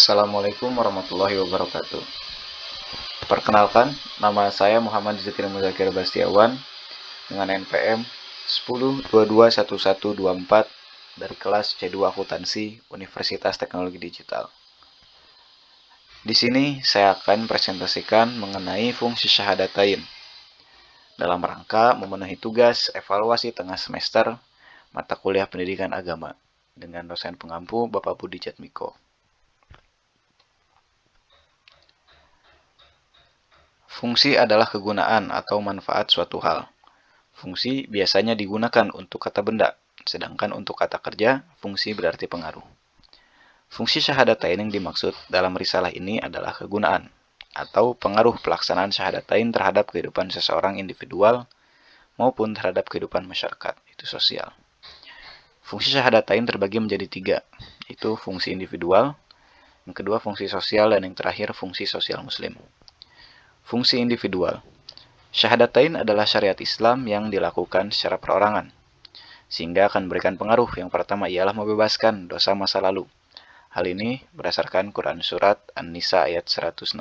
Assalamualaikum warahmatullahi wabarakatuh. Perkenalkan, nama saya Muhammad Zikri Muzakir Bastiawan dengan NPM 10221124 dari kelas C2 Akuntansi Universitas Teknologi Digital. Di sini saya akan presentasikan mengenai fungsi syahadatain dalam rangka memenuhi tugas evaluasi tengah semester mata kuliah pendidikan agama dengan dosen pengampu Bapak Budi Jatmiko. Fungsi adalah kegunaan atau manfaat suatu hal. Fungsi biasanya digunakan untuk kata benda, sedangkan untuk kata kerja, fungsi berarti pengaruh. Fungsi syahadatain yang dimaksud dalam risalah ini adalah kegunaan, atau pengaruh pelaksanaan syahadatain terhadap kehidupan seseorang individual maupun terhadap kehidupan masyarakat, itu sosial. Fungsi syahadatain terbagi menjadi 3, yaitu fungsi individual, yang kedua fungsi sosial, dan yang terakhir fungsi sosial muslim. Fungsi individual. Syahadatain adalah syariat Islam yang dilakukan secara perorangan, sehingga akan memberikan pengaruh. Yang pertama ialah membebaskan dosa masa lalu. Hal ini berdasarkan Quran Surat An-Nisa ayat 116.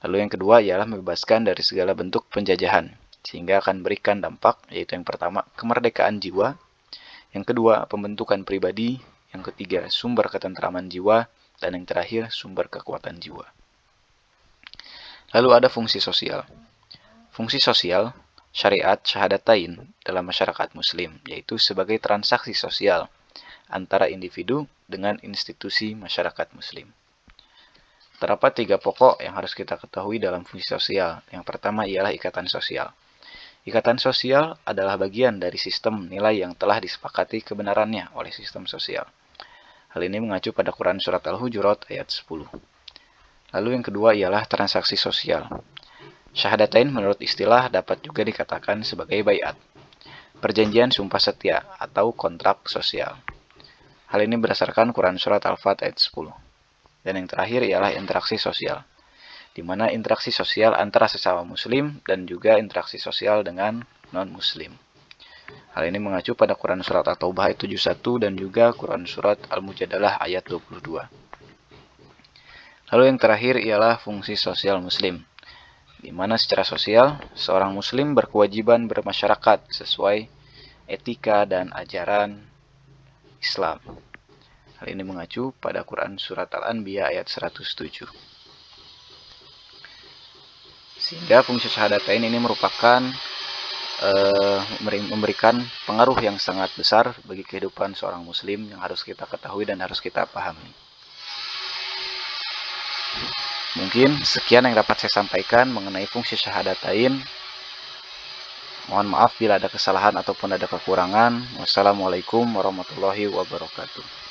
Lalu yang kedua ialah membebaskan dari segala bentuk penjajahan, sehingga akan memberikan dampak, yaitu yang pertama, kemerdekaan jiwa. Yang kedua, pembentukan pribadi. Yang ketiga, sumber ketentraman jiwa. Dan yang terakhir, sumber kekuatan jiwa. Lalu ada fungsi sosial. Fungsi sosial, syariat syahadatain dalam masyarakat muslim, yaitu sebagai transaksi sosial antara individu dengan institusi masyarakat muslim. Terdapat 3 pokok yang harus kita ketahui dalam fungsi sosial. Yang pertama ialah ikatan sosial. Ikatan sosial adalah bagian dari sistem nilai yang telah disepakati kebenarannya oleh sistem sosial. Hal ini mengacu pada Quran Surat Al-Hujurat ayat 10. Lalu yang kedua ialah transaksi sosial. Syahadatain menurut istilah dapat juga dikatakan sebagai baiat, perjanjian sumpah setia atau kontrak sosial. Hal ini berdasarkan Quran Surat Al-Fat ayat 10. Dan yang terakhir ialah interaksi sosial, di mana interaksi sosial antara sesama muslim dan juga interaksi sosial dengan non-muslim. Hal ini mengacu pada Quran Surat At-Taubah ayat 71 dan juga Quran Surat Al-Mujadalah ayat 22. Lalu yang terakhir ialah fungsi sosial muslim, di mana secara sosial, seorang muslim berkewajiban bermasyarakat sesuai etika dan ajaran Islam. Hal ini mengacu pada Quran Surat Al-Anbiya ayat 107. Sehingga fungsi syahadatain ini merupakan memberikan pengaruh yang sangat besar bagi kehidupan seorang muslim yang harus kita ketahui dan harus kita pahami. Mungkin sekian yang dapat saya sampaikan mengenai fungsi syahadatain. Mohon maaf bila ada kesalahan ataupun ada kekurangan. Wassalamualaikum warahmatullahi wabarakatuh.